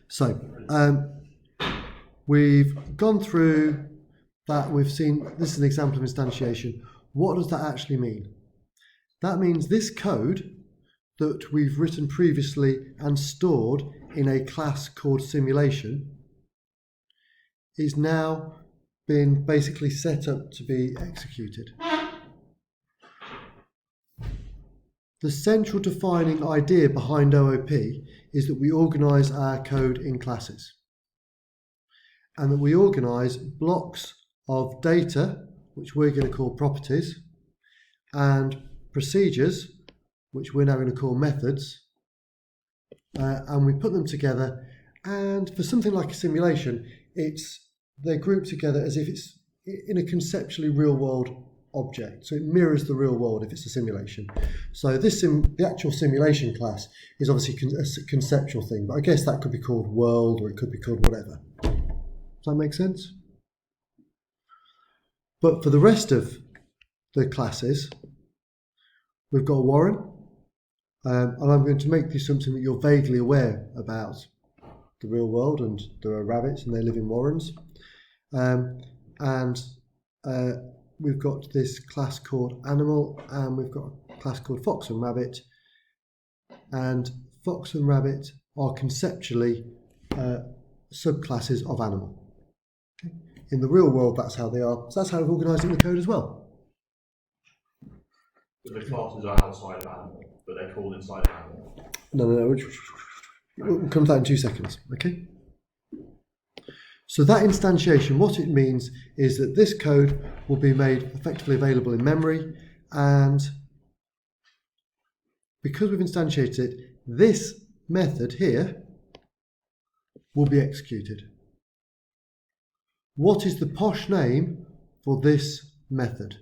So we've gone through that. We've seen this is an example of instantiation. What does that actually mean? That means this code that we've written previously and stored in a class called simulation is now been basically set up to be executed. The central defining idea behind OOP is that we organise our code in classes and that we organise blocks of data, which we're going to call properties, and procedures, which we're now going to call methods, and we put them together. And for something like a simulation, they're grouped together as if it's in a conceptually real-world object, so it mirrors the real world if it's a simulation. So the actual simulation class is obviously a conceptual thing, but I guess that could be called world or it could be called whatever. Does that make sense? But for the rest of the classes, we've got Warren, and I'm going to make the assumption that you're vaguely aware about the real world, and there are rabbits and they live in warrens, we've got this class called animal, and we've got a class called fox and rabbit, and fox and rabbit are conceptually subclasses of animal. Okay. In the real world, that's how they are. So that's how we've organised it in the code as well. So the classes are outside of animal, but they're called inside of animal. No. We'll come to that in 2 seconds. Okay. So that instantiation, what it means is that this code will be made effectively available in memory, and because we've instantiated it, this method here will be executed. What is the posh name for this method?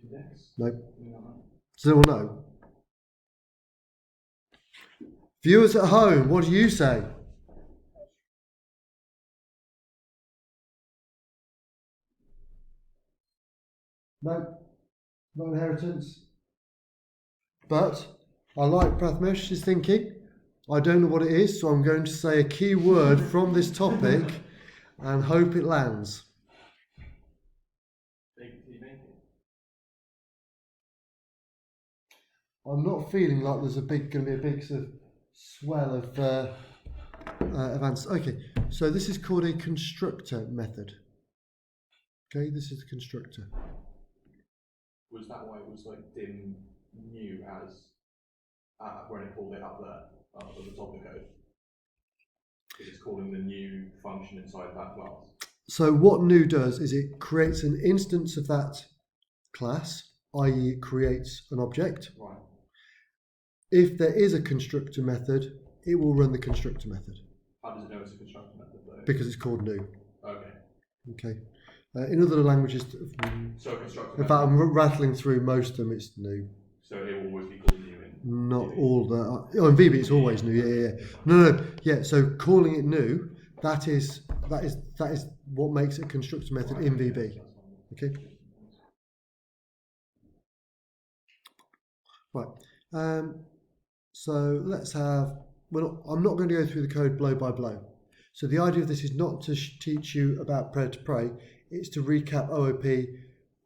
Index? No. Does anyone know? Viewers at home, what do you say? No, not inheritance. But I like Prathmesh's thinking. I don't know what it is, so I'm going to say a key word from this topic and hope it lands. I'm not feeling like there's going to be a big sort of swell of answers. Okay, so this is called a constructor method. Okay, this is the constructor. Was that why it was like dim new as when it called it up there at the top of the code? Because it's calling the new function inside that class. So what new does is it creates an instance of that class, i.e. it creates an object. Right. If there is a constructor method, it will run the constructor method. How does it know it's a constructor method though? Because it's called new. Okay. Okay. In other languages, so constructor in fact, I'm rattling through most of them, it's new. So it will always be called new in Not VB. all the... in VB it's always new, yeah. No, yeah, so calling it new, that is what makes it a constructor method in VB. Okay? Right. So let's have... I'm not going to go through the code blow by blow. So the idea of this is not to teach you about PredPrey, it's to recap OOP,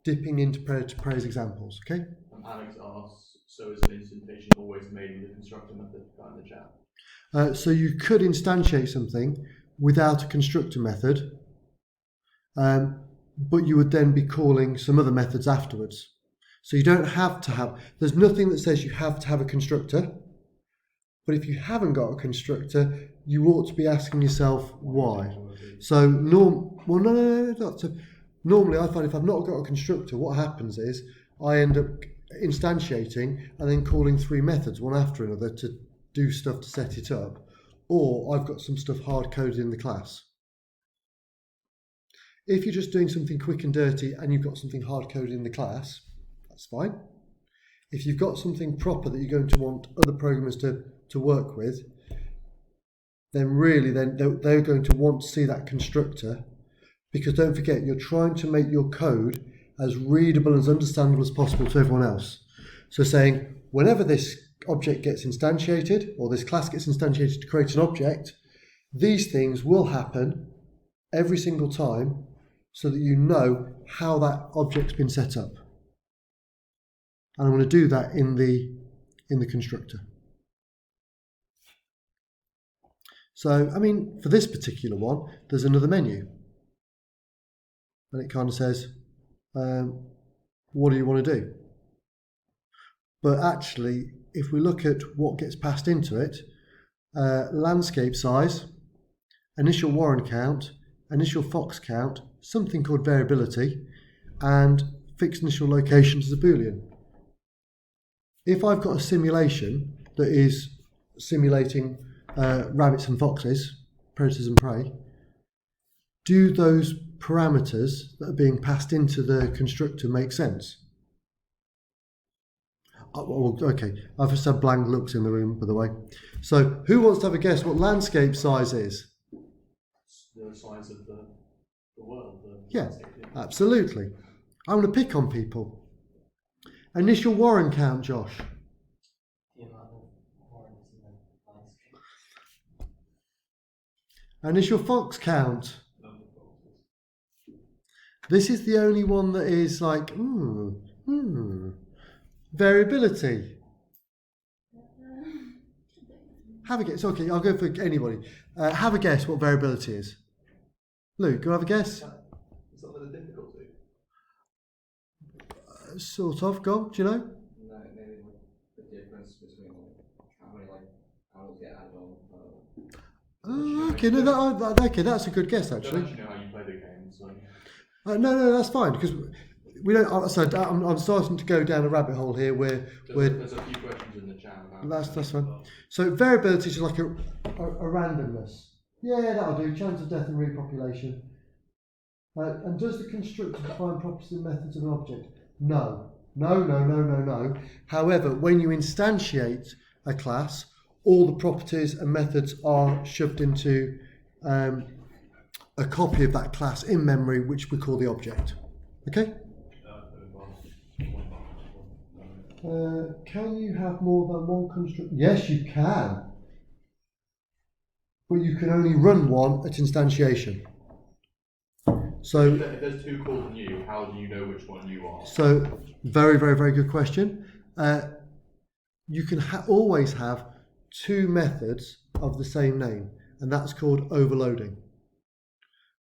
dipping into PredPrey's examples, okay? Alex asks, so is an instantiation always made with the constructor method in the chat? So you could instantiate something without a constructor method, but you would then be calling some other methods afterwards. So you don't have to have, there's nothing that says you have to have a constructor, but if you haven't got a constructor, you ought to be asking yourself why. So normally I find if I've not got a constructor, what happens is I end up instantiating and then calling 3 methods, one after another, to do stuff to set it up, or I've got some stuff hard coded in the class. If you're just doing something quick and dirty and you've got something hard coded in the class, that's fine. If you've got something proper that you're going to want other programmers to work with, then really they're going to want to see that constructor, because don't forget, you're trying to make your code as readable and as understandable as possible to everyone else. So saying, whenever this object gets instantiated, or this class gets instantiated to create an object, these things will happen every single time so that you know how that object's been set up. And I'm going to do that in the constructor. So, I mean, for this particular one, there's another menu. And it kind of says, what do you want to do? But actually, if we look at what gets passed into it, landscape size, initial Warren count, initial Fox count, something called variability, and fixed initial locations as a Boolean. If I've got a simulation that is simulating rabbits and foxes, predators and prey, do those parameters that are being passed into the constructor make sense? Okay, I've just had blank looks in the room, by the way. So, who wants to have a guess what landscape size is? The size of the world. Yeah, absolutely. I'm going to pick on people. Initial Warren count, Josh. The amount of warrens in the landscape. Initial Fox count. This is the only one that is like, variability. Have a guess. Okay, I'll go for anybody. Have a guess what variability is. Luke, go have a guess. It's not that difficulty. Sort of. Go on. Do you know? No, maybe the difference between how many panels get added on. Okay, no, okay, that's a good guess I actually. don't actually know how you play the game, so. No, that's fine because we don't. So I'm starting to go down a rabbit hole here where There's a few questions in the chat about that's fine. So variability is like a randomness. Yeah, that'll do. Chance of death and repopulation. And does the constructor define properties and methods of an object? No. However, when you instantiate a class, all the properties and methods are shoved into a copy of that class in memory, which we call the object. Okay? Can you have more than one constructor? Yes, you can. But you can only run one at instantiation. So, if there's two called new, how do you know which one you are? So, very, very, very good question. You can always have two methods of the same name, and that's called overloading.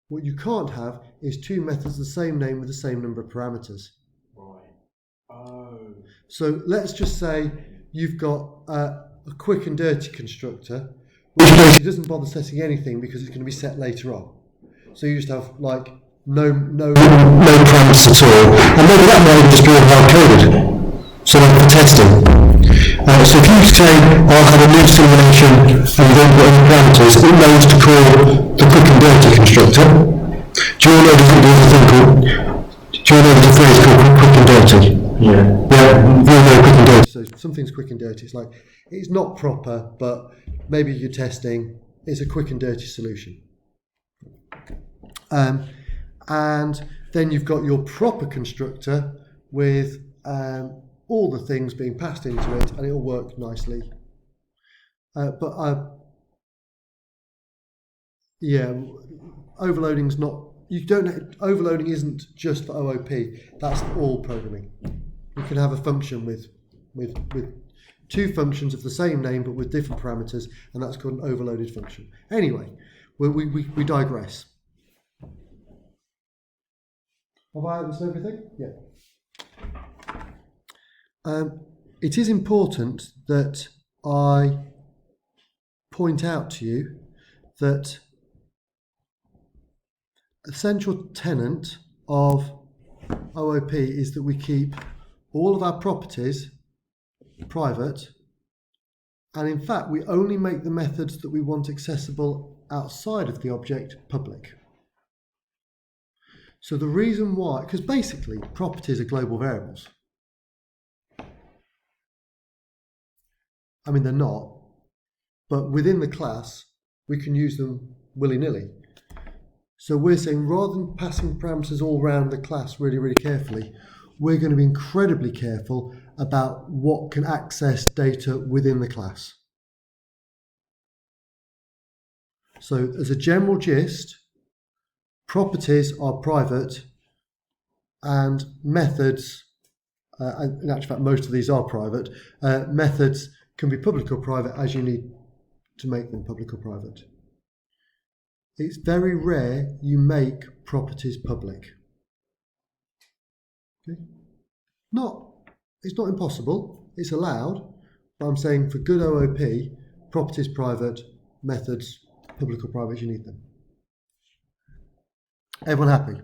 What you can't have is two methods of the same name with the same number of parameters. Right. Oh. So let's just say you've got a quick and dirty constructor, which basically doesn't bother setting anything because it's going to be set later on. So you just have like no parameters at all, and maybe that might even just be all hard coded. So like for testing. So if you say I'll have a new simulation and you don't put any parameters, it knows to call the quick and dirty constructor. Do you all know there's a phrase called quick and dirty? Yeah, you all know quick and dirty. So something's quick and dirty. It's like it's not proper, but maybe you're testing. It's a quick and dirty solution. And then you've got your proper constructor with all the things being passed into it, and it'll work nicely. Overloading's not. Overloading isn't just for OOP. That's for all programming. You can have a function with two functions of the same name but with different parameters, and that's called an overloaded function. Anyway, we digress. Have I answered everything? Yeah. It is important that I point out to you that a central tenet of OOP is that we keep all of our properties private, and in fact we only make the methods that we want accessible outside of the object public. So the reason why, because basically properties are global variables. I mean, they're not, but within the class, we can use them willy-nilly. So we're saying rather than passing parameters all around the class really, really carefully, we're going to be incredibly careful about what can access data within the class. So as a general gist, properties are private and methods, in actual fact most of these are private, methods can be public or private as you need to make them public or private. It's very rare you make properties public. Okay? It's not impossible, it's allowed, but I'm saying for good OOP, properties private, methods public or private as you need them. Everyone happy?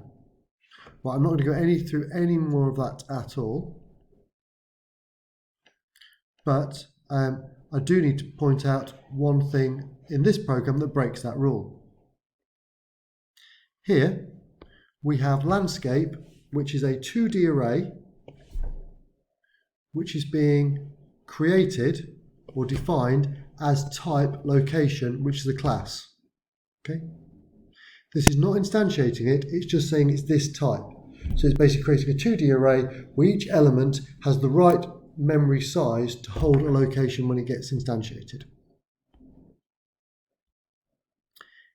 Well, I'm not going to go through any more of that at all, but I do need to point out one thing in this program that breaks that rule. Here we have landscape, which is a 2D array which is being created or defined as type location, which is a class. Okay? This is not instantiating it, it's just saying it's this type. So it's basically creating a 2D array where each element has the right memory size to hold a location when it gets instantiated.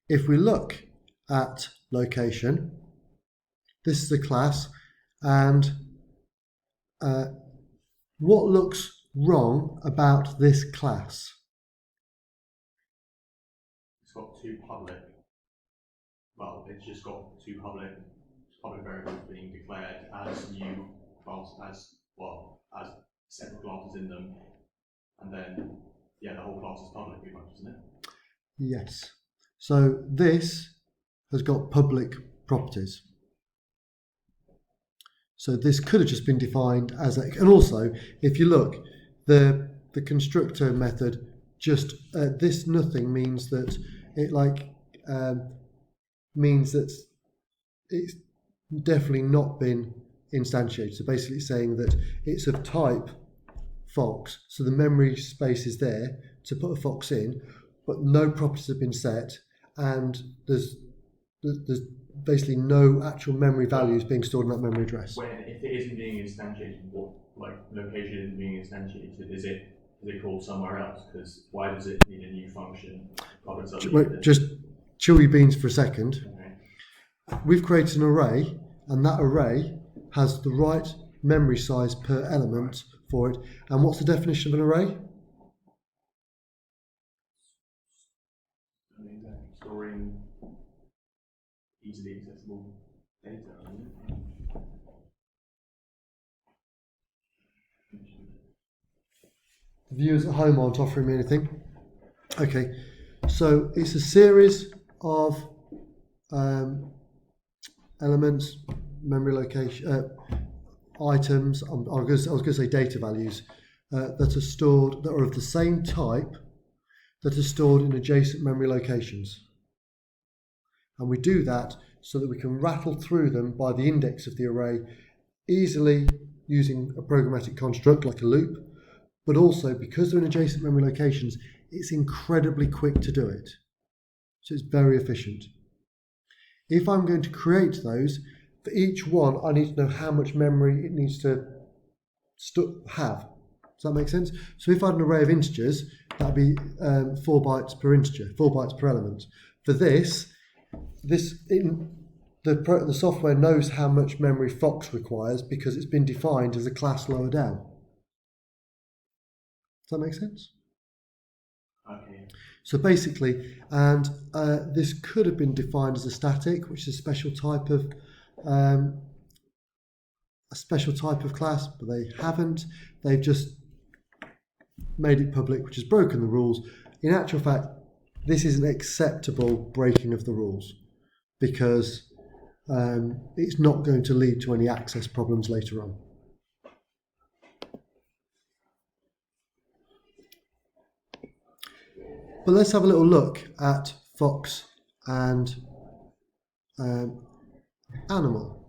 If we look at location, this is a class, and what looks wrong about this class? It's got two public. Well, it's just got two public variables being declared as new class, as separate classes in them, and then the whole class is public pretty much, isn't it? Yes. So this has got public properties. So this could have just been defined as a, and also if you look, the constructor method just this nothing means that it means that it's definitely not been instantiated. So basically it's saying that it's of type fox, so the memory space is there to put a fox in, but no properties have been set, and there's basically no actual memory values being stored in that memory address. If it isn't being instantiated, what location isn't being instantiated? Is it called somewhere else? Because why does it need a new function? Wait, just chill your beans for a second. Okay. We've created an array, and that array has the right memory size per element for it. And what's the definition of an array? Storing easily accessible data. The viewers at home aren't offering me anything. Okay, so it's a series of elements, memory location, items. I was going to say data values that are stored, that are of the same type, that are stored in adjacent memory locations. And we do that so that we can rattle through them by the index of the array easily using a programmatic construct like a loop, but also because they're in adjacent memory locations, it's incredibly quick to do it. So it's very efficient. If I'm going to create those, for each one, I need to know how much memory it needs to have. Does that make sense? So if I had an array of integers, that'd be 4 bytes per integer, 4 bytes per element. For the software knows how much memory Fox requires because it's been defined as a class lower down. Does that make sense? Okay. So basically, and this could have been defined as a static, which is a special type of class, but they haven't. They've just made it public, which has broken the rules. In actual fact, this is an acceptable breaking of the rules because it's not going to lead to any access problems later on. But let's have a little look at fox and animal.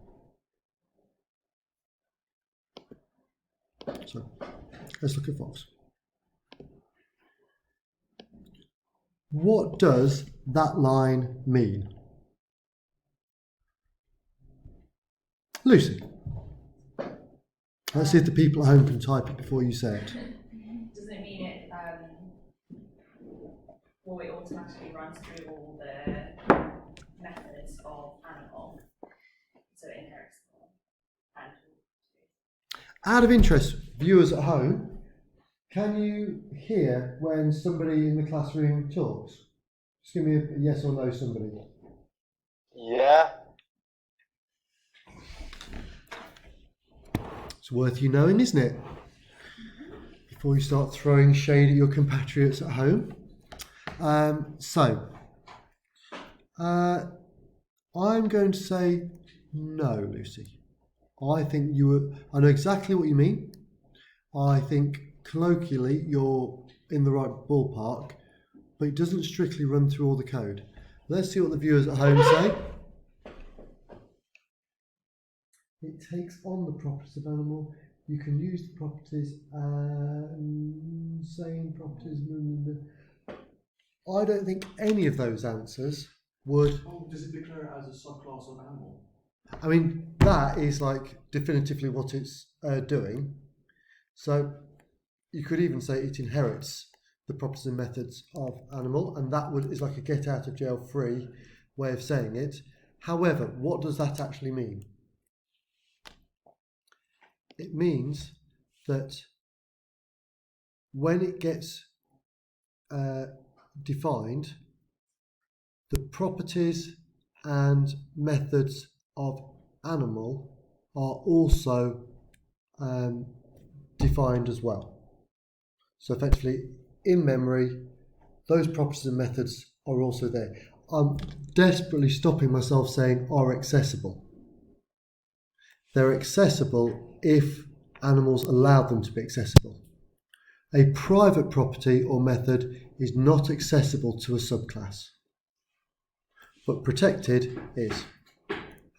So let's look at fox. What does that line mean? Lucy. Let's see if the people at home can type it before you say it. Doesn't it mean it, will it automatically runs through all the methods of animal, so it inherits them and Out of interest, viewers at home, can you hear when somebody in the classroom talks? Just give me a yes or no, somebody. Yeah. It's worth you knowing, isn't it? Before you start throwing shade at your compatriots at home. I'm going to say no, Lucy. I think I know exactly what you mean. I think colloquially you're in the right ballpark, but it doesn't strictly run through all the code. Let's see what the viewers at home say. It takes on the properties of animal. You can use the properties and same properties. I don't think any of those answers would. Oh, does it declare it as a subclass of animal? I mean, that is like definitively what it's doing. So you could even say it inherits the properties and methods of animal, and that is like a get out of jail free way of saying it. However, what does that actually mean? It means that when it gets defined, the properties and methods of animal are also defined as well. So effectively, in memory, those properties and methods are also there. I'm desperately stopping myself saying are accessible. They're accessible if animals allow them to be accessible. A private property or method is not accessible to a subclass, but protected is.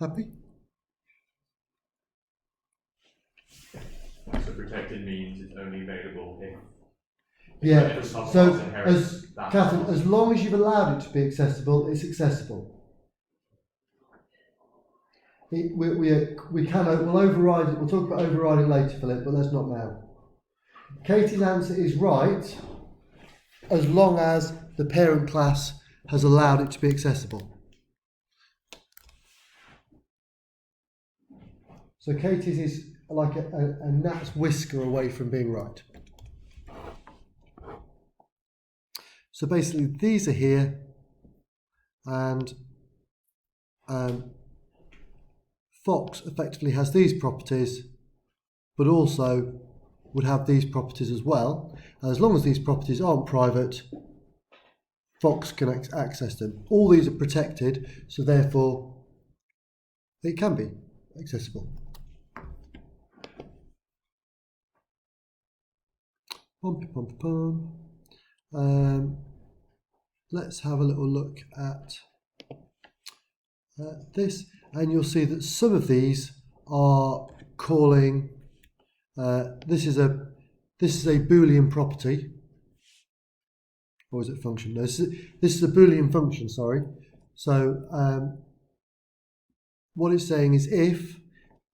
Happy? So protected means it's only available if. Yeah, if a subclass so inherits that Catherine, class. as long as you've allowed it to be accessible, it's accessible. We'll override it. We'll talk about overriding later, Philip, but let's not now. Katie's answer is right, as long as the parent class has allowed it to be accessible. So Katie's is like a gnat's whisker away from being right. So basically, these are here, and Fox effectively has these properties, but also would have these properties as well. And as long as these properties aren't private, Fox can access them. All these are protected, so therefore it can be accessible. Let's have a little look at this, and you'll see that some of these are calling. This is a Boolean property, or is it function? No, this is a Boolean function. Sorry. So what it's saying is if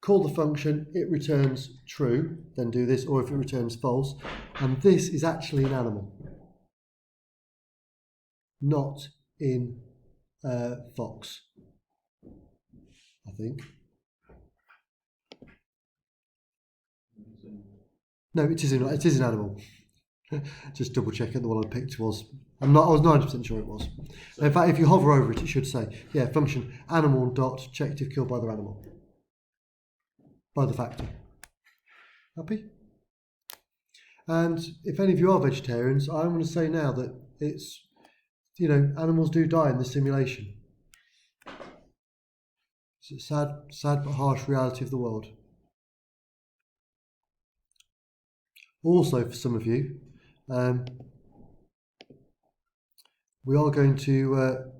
call the function, it returns true, then do this, or if it returns false, and this is actually an animal, not in Fox, I think. No, it is an animal. Just double checking the one I picked was. I was 90% sure it was. In fact, if you hover over it, it should say, yeah, function animal dot checked if killed by other animal. By the factor. Happy? And if any of you are vegetarians, I'm going to say now that it's, animals do die in the simulation. It's a sad but harsh reality of the world. Also, for some of you, we are going to,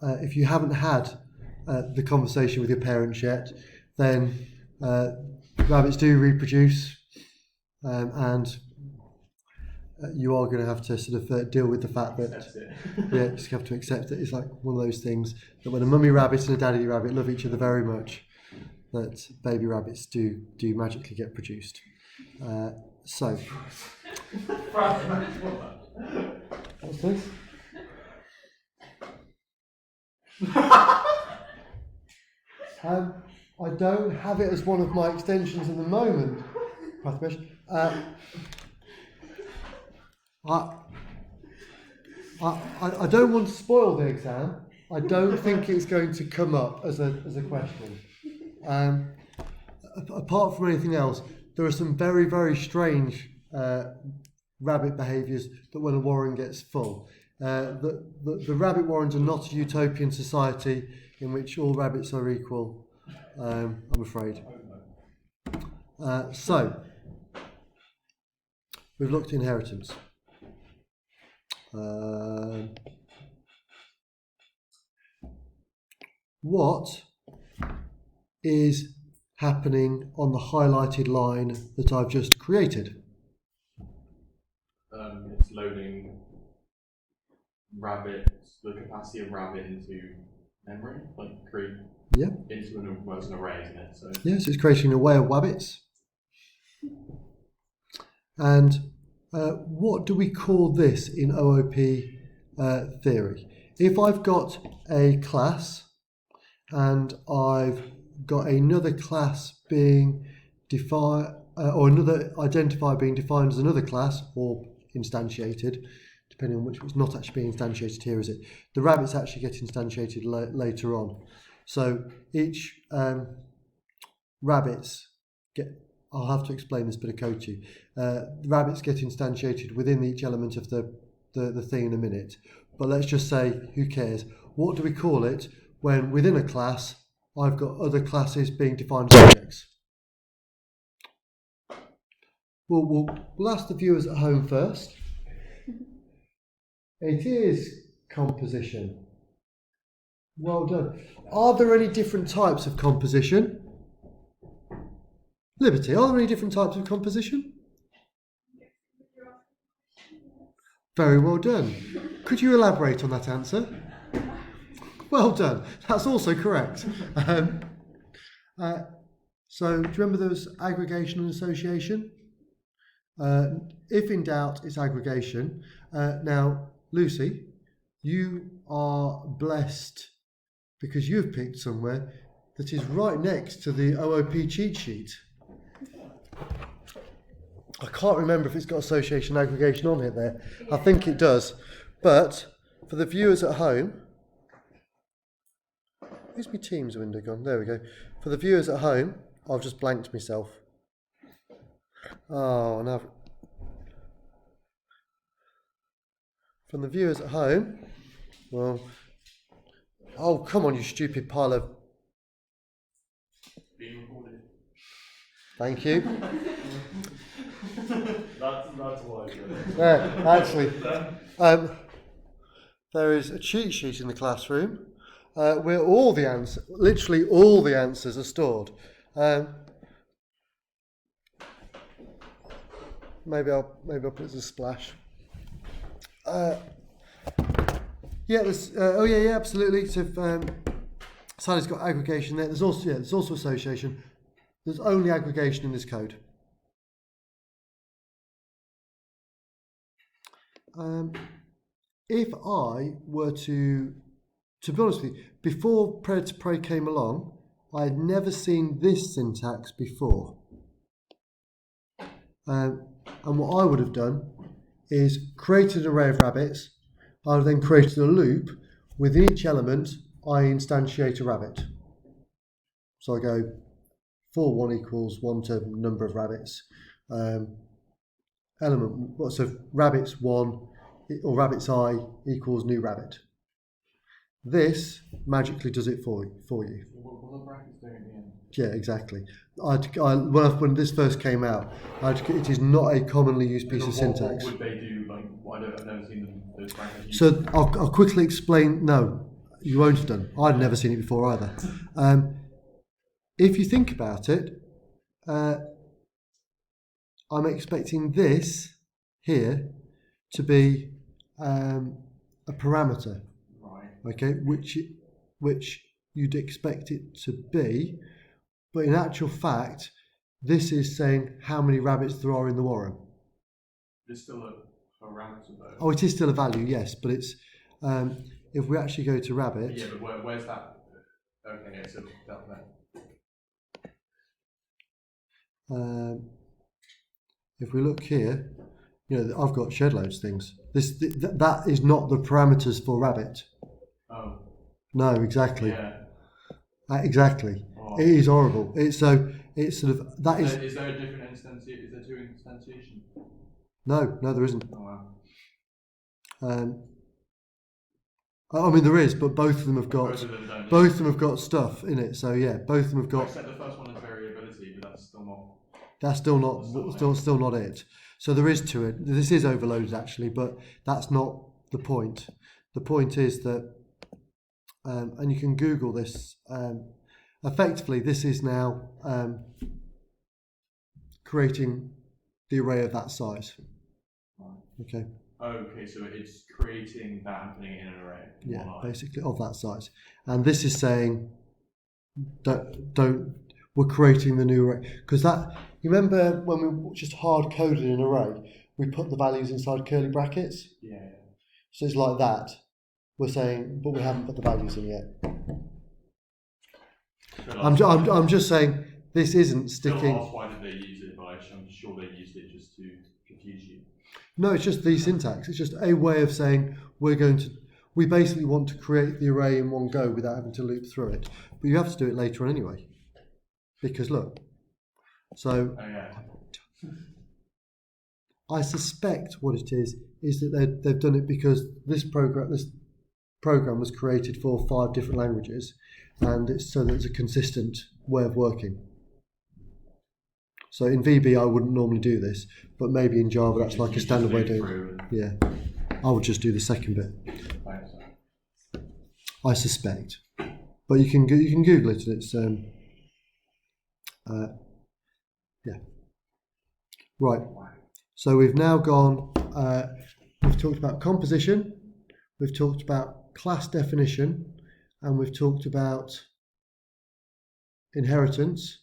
if you haven't had the conversation with your parents yet, then rabbits do reproduce, and you are going to have to sort of deal with the fact that you just have to accept it. It's like one of those things that when a mummy rabbit and a daddy rabbit love each other very much, that baby rabbits do magically get produced. So, what's this? I don't have it as one of my extensions at the moment. I don't want to spoil the exam. I don't think it's going to come up as a question. Apart from anything else, there are some very, very strange rabbit behaviours that when a warren gets full. The rabbit warrens are not a utopian society in which all rabbits are equal, I'm afraid. So, we've looked at inheritance. What is happening on the highlighted line that I've just created? It's loading rabbits, the capacity of rabbit into memory, like create into an array, isn't it? So yes, it's creating an array of wabbits. And what do we call this in OOP theory? If I've got a class and I've got another class being defined, or another identifier being defined as another class or instantiated, depending on which it's not actually being instantiated here, is it? The rabbits actually get instantiated later on. So each rabbits get, I'll have to explain this bit of code to you. Rabbits get instantiated within each element of the thing in a minute. But let's just say, who cares? What do we call it when within a class I've got other classes being defined as objects? We'll ask the viewers at home first. It is composition. Well done. Are there any different types of composition? Liberty, are there any different types of composition? Very well done. Could you elaborate on that answer? Well done. That's also correct. So do you remember there was aggregation and association? If in doubt, it's aggregation. Now, Lucy, you are blessed because you've picked somewhere that is right next to the OOP cheat sheet. I can't remember if it's got association and aggregation on it there. I think it does. But for the viewers at home, where's my Teams window gone? There we go. For the viewers at home, I've just blanked myself. Oh, now. From the viewers at home, well, oh, come on, you stupid pile of. being recorded. Thank you. That's why. Actually, there is a cheat sheet in the classroom where all the answers, literally all the answers are stored. Maybe I'll put it as a splash. Yeah, there's, yeah, absolutely. So Sally's got aggregation there. There's also association. There's only aggregation in this code. If I were to be honest with you, before PredPrey came along, I had never seen this syntax before. And what I would have done is created an array of rabbits. I would then created a loop. Within each element, I instantiate a rabbit. So I go for 1 equals 1 to number of rabbits. So rabbits 1 or rabbits I equals new rabbit. This magically does it for you. What the brackets doing at the end? Yeah, exactly. When this first came out, it is not a commonly used piece of syntax. What would they do? Like, I've never seen those brackets used. So I'll quickly explain. No, you won't have done. I'd never seen it before either. If you think about it, I'm expecting this here to be a parameter, Right. okay, which you'd expect it to be, But in actual fact, this is saying how many rabbits there are in the warren. It's still a parameter though. Oh, it is still a value, yes, but it's if we actually go to rabbit. Yeah, but where's that? Okay, yeah, so that there. If we look here, I've got shed loads things. That is not the parameters for rabbit. Oh. No, exactly. Yeah. Exactly. Oh. It is horrible. It's sort of that is. Is there a different instantiation? Is there two instantiation? No, there isn't. Oh wow. I mean there is, but both of them have got Both of them don't. both of them have got stuff in it. So yeah, both of them have got. Except the first one is variability, but that's still not. That's still not it. So there is to it. This is overloaded actually, but that's not the point. The point is that, and you can Google this. Effectively, this is now creating the array of that size. Okay. Okay, so it's creating that and putting it in an array. Yeah, basically of that size. And this is saying, don't. We're creating the new array because that. You remember when we just hard coded an array, we put the values inside curly brackets. Yeah. So it's like that. We're saying, but we haven't put the values in yet. I'm just saying this isn't sticking. Ask why did they use it, but I'm sure they used it just to confuse you. No, it's just the syntax. It's just a way of saying we basically want to create the array in one go without having to loop through it. But you have to do it later on anyway. Because look, so I suspect what it is that they've done it because this program was created for 5 different languages, and it's so that it's a consistent way of working. So in VB I wouldn't normally do this, but maybe in Java that's like a standard way of doing it. Yeah, I would just do the second bit. I suspect, but you can Google it and it's yeah. Right. So we've now gone. We've talked about composition. We've talked about class definition, and we've talked about inheritance,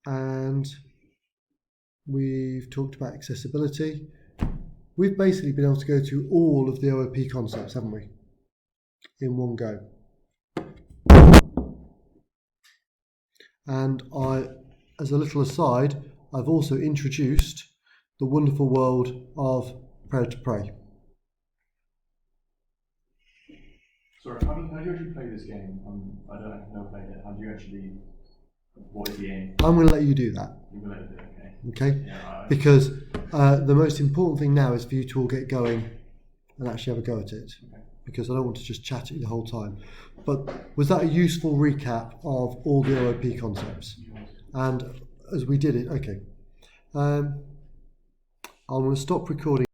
and we've talked about accessibility. We've basically been able to go through all of the OOP concepts, haven't we? In one go. And as a little aside, I've also introduced the wonderful world of PredPrey. Sorry, how do you actually play this game? I don't know if I've never played it. How do you actually? What is the game? I'm going to let you do that. You're going to do it, okay? Okay? Yeah, because the most important thing now is for you to all get going and actually have a go at it. Okay. Because I don't want to just chat at you the whole time. But was that a useful recap of all the OOP concepts? And as we did it, okay. I'm going to stop recording.